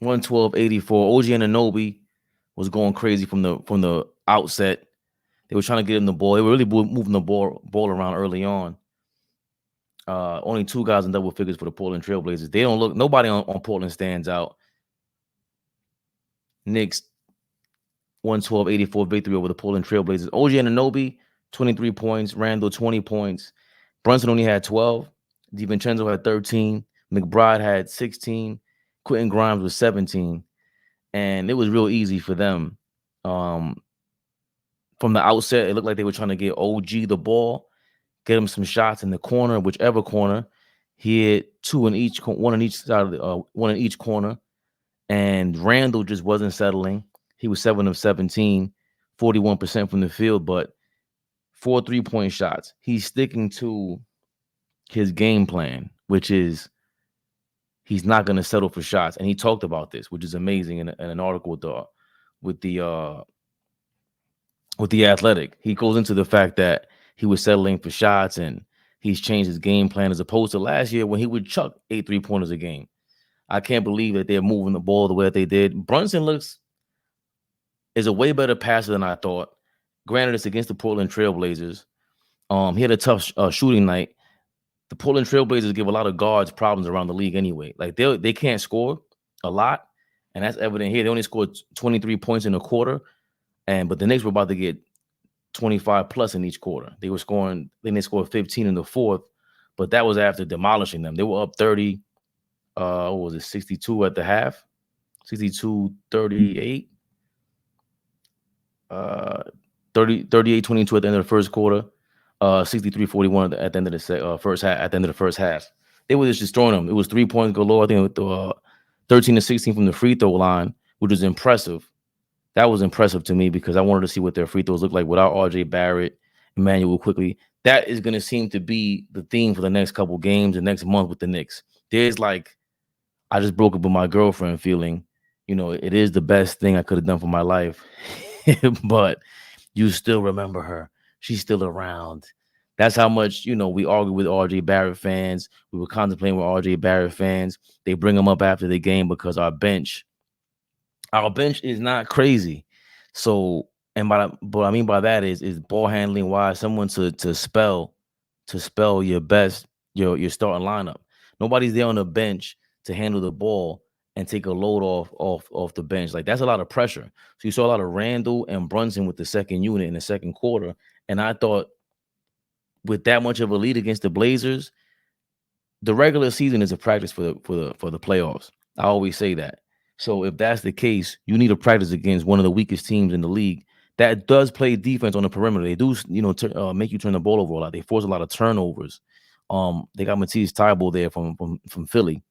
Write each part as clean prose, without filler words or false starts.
112-84. OG Anunoby was going crazy from the outset. They were trying to get him the ball. They were really moving the ball around early on. Only 2 guys in double figures for the Portland Trailblazers. They don't look. Nobody on Portland stands out. Knicks 112-84 victory over the Portland Trailblazers. OG Anunoby 23 points. Randle 20 points. Brunson only had 12. Divencenzo had 13. McBride had 16. Quentin Grimes was 17. And it was real easy for them. From the outset, it looked like they were trying to get OG the ball, get him some shots in the corner, whichever corner. He had one in each side of one in each corner. And Randle just wasn't settling. He was 7 of 17, 41% from the field, but 4 3-point shots. He's sticking to his game plan, which is he's not going to settle for shots. And he talked about this, which is amazing in an article with the Athletic. He goes into the fact that he was settling for shots and he's changed his game plan as opposed to last year when he would chuck 8 3-pointers a game. I can't believe that they're moving the ball the way that they did. Brunson is a way better passer than I thought. Granted, it's against the Portland Trailblazers. He had a tough shooting night. The Portland Trailblazers give a lot of guards problems around the league anyway. Like they can't score a lot, and that's evident here. They only scored 23 points in a quarter, but the Knicks were about to get 25 plus in each quarter. They scored 15 in the fourth, but that was after demolishing them. They were up 30. What was it, 62 at the half? 62-38. 38-22 at the end of the first quarter. 63-41 at the end of the first half. At the end of the first half, they were just destroying them. It was 3 points galore. I think it was 13-16 from the free throw line, which was impressive. That was impressive to me because I wanted to see what their free throws look like without RJ Barrett, Emmanuel quickly. That is going to seem to be the theme for the next couple games and next month with the Knicks. There's I just broke up with my girlfriend feeling, it is the best thing I could have done for my life. But you still remember her. She's still around. That's how much, we argue with RJ Barrett fans. We were contemplating with RJ Barrett fans. They bring them up after the game because our bench is not crazy. So, what I mean by that is ball handling wise, someone to spell your best, your starting lineup. Nobody's there on the bench to handle the ball and take a load off the bench. Like, that's a lot of pressure. So you saw a lot of Randle and Brunson with the second unit in the second quarter. And I thought with that much of a lead against the Blazers, the regular season is a practice for the playoffs. I always say that. So if that's the case, you need to practice against one of the weakest teams in the league that does play defense on the perimeter. They do, make you turn the ball over a lot. They force a lot of turnovers. They got Matisse Thybulle there from Philly.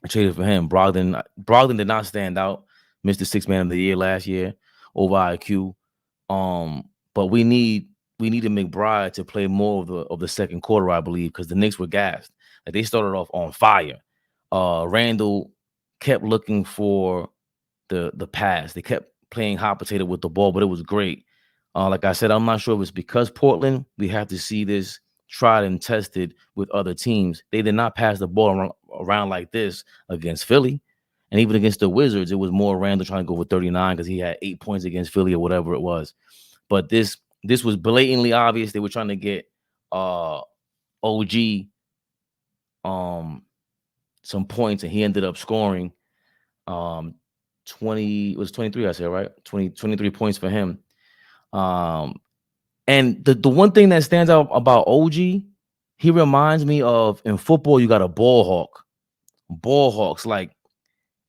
I traded for him. Brogdon did not stand out. Missed the 6th man of the year last year over IQ. But we needed McBride to play more of the second quarter, I believe, because the Knicks were gassed. Like, they started off on fire. Randle kept looking for the pass. They kept playing hot potato with the ball, but it was great. Like I said, I'm not sure if it's because Portland. We have to see this tried and tested with other teams. They did not pass the ball around like this against Philly. And even against the Wizards, it was more Randle trying to go for 39 because he had 8 points against Philly or whatever it was. But this was blatantly obvious. They were trying to get OG some points, and he ended up scoring 23, I said, right? 23 points for him. And the one thing that stands out about OG, he reminds me of, in football, you got a ball hawk. Ball hawks, like,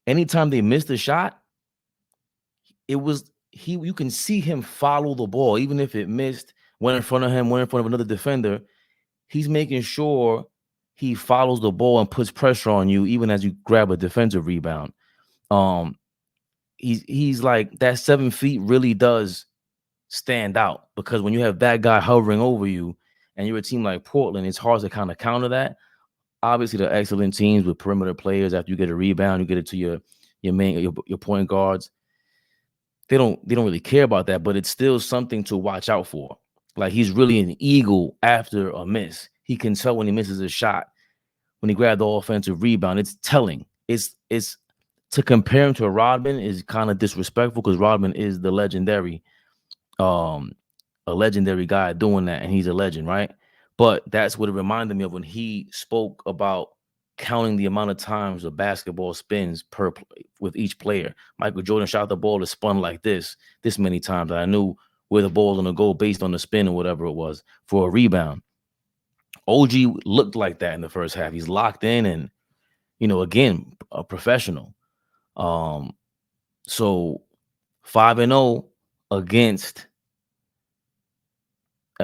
anytime they missed a shot, you can see him follow the ball, even if it missed, went in front of him, went in front of another defender. He's making sure he follows the ball and puts pressure on you, even as you grab a defensive rebound. He's like, that 7 feet really does stand out, because when you have that guy hovering over you and you're a team like Portland, it's hard to kind of counter that. Obviously, they're excellent teams with perimeter players. After you get a rebound, you get it to your point guards. They don't really care about that, but it's still something to watch out for. Like, he's really an eagle after a miss. He can tell when he misses a shot. When he grabbed the offensive rebound, it's telling. It's to compare him to Rodman is kind of disrespectful because Rodman is the legendary, um, a legendary guy doing that, and he's a legend, right? But that's what it reminded me of when he spoke about counting the amount of times a basketball spins with each player. Michael Jordan shot the ball, it spun like this many times. I knew where the ball's gonna go based on the spin or whatever it was for a rebound. OG looked like that in the first half. He's locked in and, again, a professional. So 5-0 against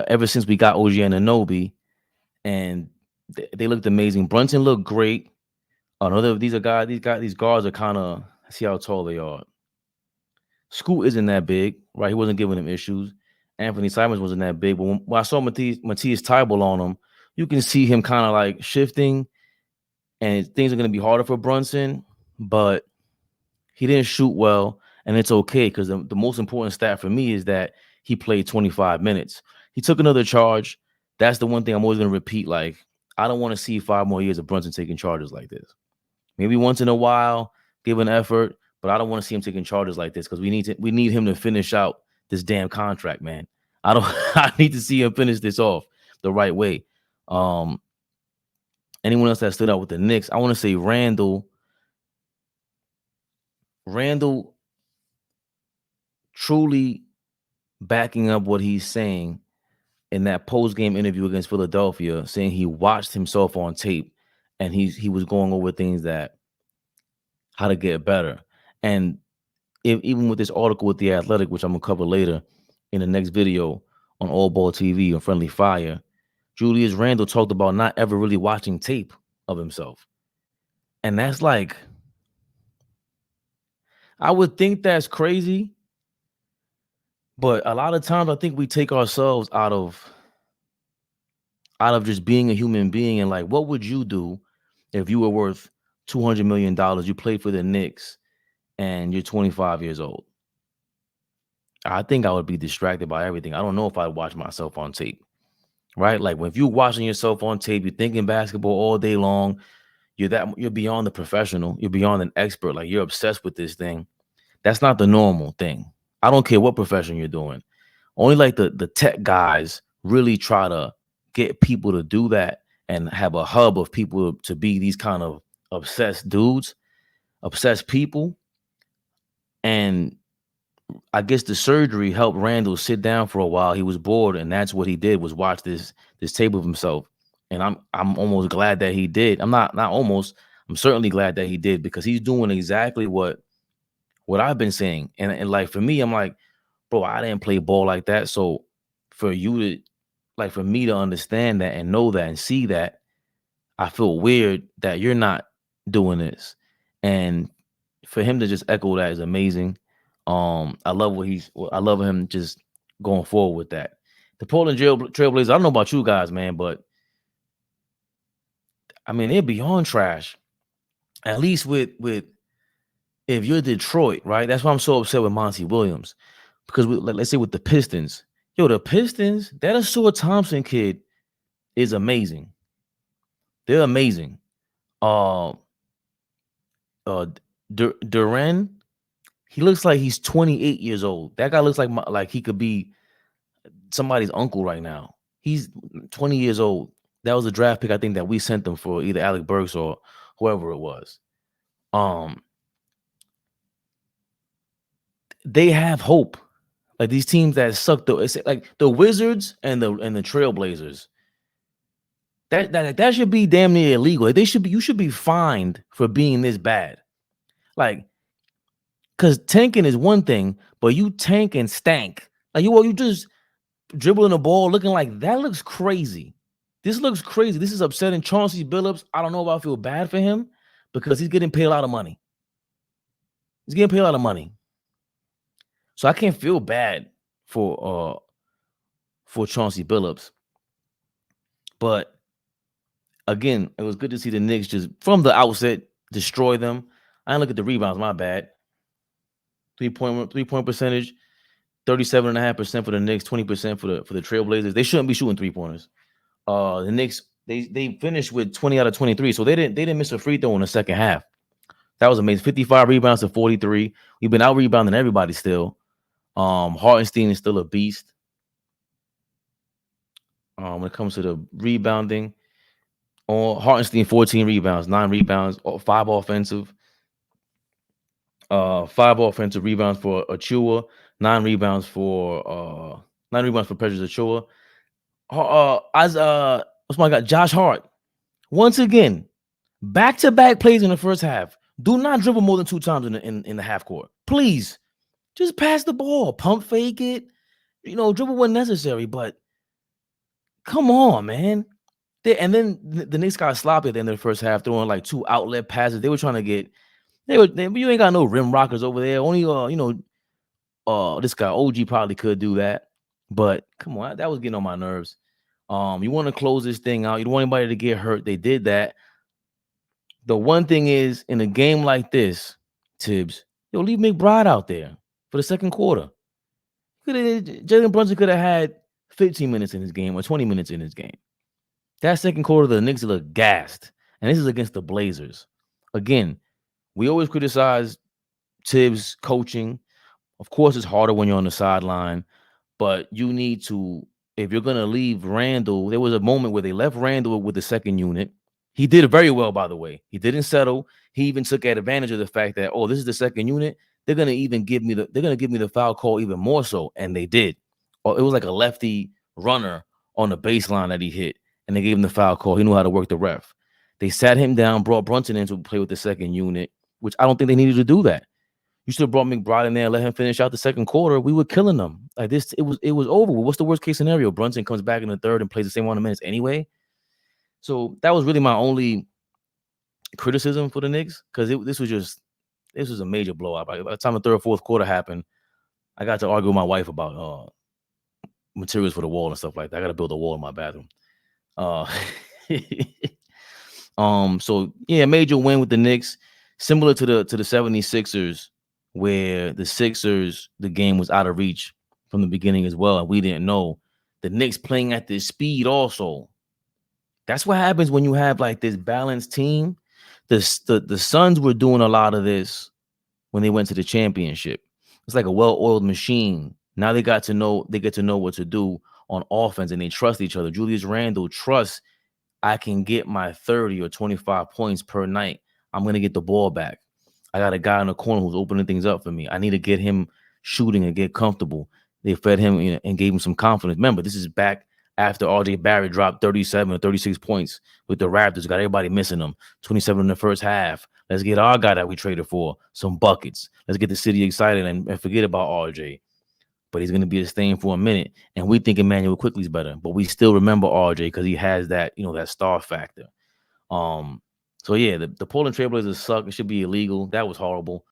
ever since we got OG and Anunoby, and they looked amazing. Brunson looked great. These guards are kind of, see how tall they are. Scoot isn't that big, right? He wasn't giving him issues. Anthony Simons wasn't that big, but when I saw Matisse Thybulle on him, you can see him kind of like shifting, and things are going to be harder for Brunson, but he didn't shoot well, and it's okay because the most important stat for me is that he played 25 minutes. He took another charge. That's the one thing I'm always going to repeat. Like, I don't want to see 5 more years of Brunson taking charges like this. Maybe once in a while, give an effort, but I don't want to see him taking charges like this because we need him to finish out this damn contract, man. I need to see him finish this off the right way. Anyone else that stood out with the Knicks, I want to say Randle. Randle truly backing up what he's saying in that post-game interview against Philadelphia, saying he watched himself on tape and he was going over things that how to get better. And even with this article with The Athletic, which I'm going to cover later in the next video on AllBall TV or Friendly Fire, Julius Randle talked about not ever really watching tape of himself. And that's like, I would think that's crazy, but a lot of times I think we take ourselves out of just being a human being. And like, what would you do if you were worth $200 million? You played for the Knicks and you're 25 years old. I think I would be distracted by everything. I don't know if I'd watch myself on tape, right? Like, if you're watching yourself on tape, you're thinking basketball all day long. You're beyond the professional. You're beyond an expert. Like, you're obsessed with this thing. That's not the normal thing. I don't care what profession you're doing. Only like the tech guys really try to get people to do that and have a hub of people to be these kind of obsessed dudes, obsessed people. And I guess the surgery helped Randle sit down for a while. He was bored, and that's what he did, was watch this tape of himself. And I'm almost glad that he did. I'm not almost. I'm certainly glad that he did, because he's doing exactly what I've been saying. And like, for me, I'm like, bro, I didn't play ball like that. So for you to, like, for me to understand that and know that and see that, I feel weird that you're not doing this. And for him to just echo that is amazing. I love him just going forward with that. The Portland Trailblazers, I don't know about you guys, man, but I mean, they're beyond trash. At least with if you're Detroit, right? That's why I'm so upset with Monty Williams. Because let's say with the Pistons, the Pistons, that Asua Thompson kid is amazing. They're amazing. Duran, he looks like he's 28 years old. That guy looks like he could be somebody's uncle right now. He's 20 years old. That was a draft pick, I think, that we sent them for either Alec Burks or whoever it was. They have hope. Like, these teams that suck, it's like the Wizards and the Trailblazers. That should be damn near illegal. Like, you should be fined for being this bad. Like, because tanking is one thing, but you tank and stank. Like, you just dribbling the ball looking like that looks crazy. This looks crazy. This is upsetting. Chauncey Billups, I don't know if I feel bad for him, because he's getting paid a lot of money. He's getting paid a lot of money. So I can't feel bad for Chauncey Billups. But again, it was good to see the Knicks just from the outset destroy them. I didn't look at the rebounds, my bad. 3-point percentage, 37.5% for the Knicks, 20% for the Trailblazers. They shouldn't be shooting 3-pointers. The Knicks, they finished with 20 out of 23, so they didn't miss a free throw in the second half. That was amazing. 55 rebounds to 43. We've been out rebounding everybody still. Hartenstein is still a beast. When it comes to the rebounding, Hartenstein 14 rebounds, 9 rebounds, 5 offensive. 5 offensive rebounds for Achua, 9 rebounds for Precious Achua. What's my guy? Josh Hart. Once again, back-to-back plays in the first half. Do not dribble more than 2 times in the half court. Please. Just pass the ball. Pump fake it. Dribble when necessary, but come on, man. And then the Knicks got sloppy at the end of the first half, throwing like 2 outlet passes. They were trying to get you ain't got no rim rockers over there. Only this guy OG probably could do that. But come on, that was getting on my nerves. You want to close this thing out. You don't want anybody to get hurt. They did that. The one thing is, in a game like this, Tibbs, leave McBride out there for the second quarter. Jalen Brunson could have had 15 minutes in his game or 20 minutes in his game. That second quarter, the Knicks look gassed. And this is against the Blazers. Again, we always criticize Tibbs' coaching. Of course, it's harder when you're on the sideline, but you need to, if you're going to leave Randle, there was a moment where they left Randle with the second unit. He did it very well, by the way. He didn't settle. He even took advantage of the fact that, this is the second unit. They're going to give me the foul call even more so, and they did. It was like a lefty runner on the baseline that he hit, and they gave him the foul call. He knew how to work the ref. They sat him down, brought Brunson in to play with the second unit, which I don't think they needed to do that. You should have brought McBride in there and let him finish out the second quarter. We were killing them. Like this, it was over. What's the worst case scenario? Brunson comes back in the third and plays the same amount of minutes anyway. So that was really my only criticism for the Knicks, because this was a major blowout. By the time the third, fourth quarter happened, I got to argue with my wife about materials for the wall and stuff like that. I got to build a wall in my bathroom. So yeah, major win with the Knicks, similar to the 76ers, where the Sixers, the game was out of reach from the beginning as well, and we didn't know. The Knicks playing at this speed also. That's what happens when you have like this balanced team. The Suns were doing a lot of this when they went to the championship. It's like a well-oiled machine. Now they get to know what to do on offense, and they trust each other. Julius Randle trusts, I can get my 30 or 25 points per night. I'm going to get the ball back. I got a guy in the corner who's opening things up for me. I need to get him shooting and get comfortable. They fed him and gave him some confidence. Remember, this is back after RJ Barrett dropped 37 or 36 points with the Raptors. Got everybody missing them. 27 in the first half. Let's get our guy that we traded for some buckets. Let's get the city excited and forget about RJ. But he's going to be staying for a minute. And we think Emmanuel Quickly's better. But we still remember RJ because he has that, that star factor. So, yeah, the Portland Trailblazers suck. It should be illegal. That was horrible.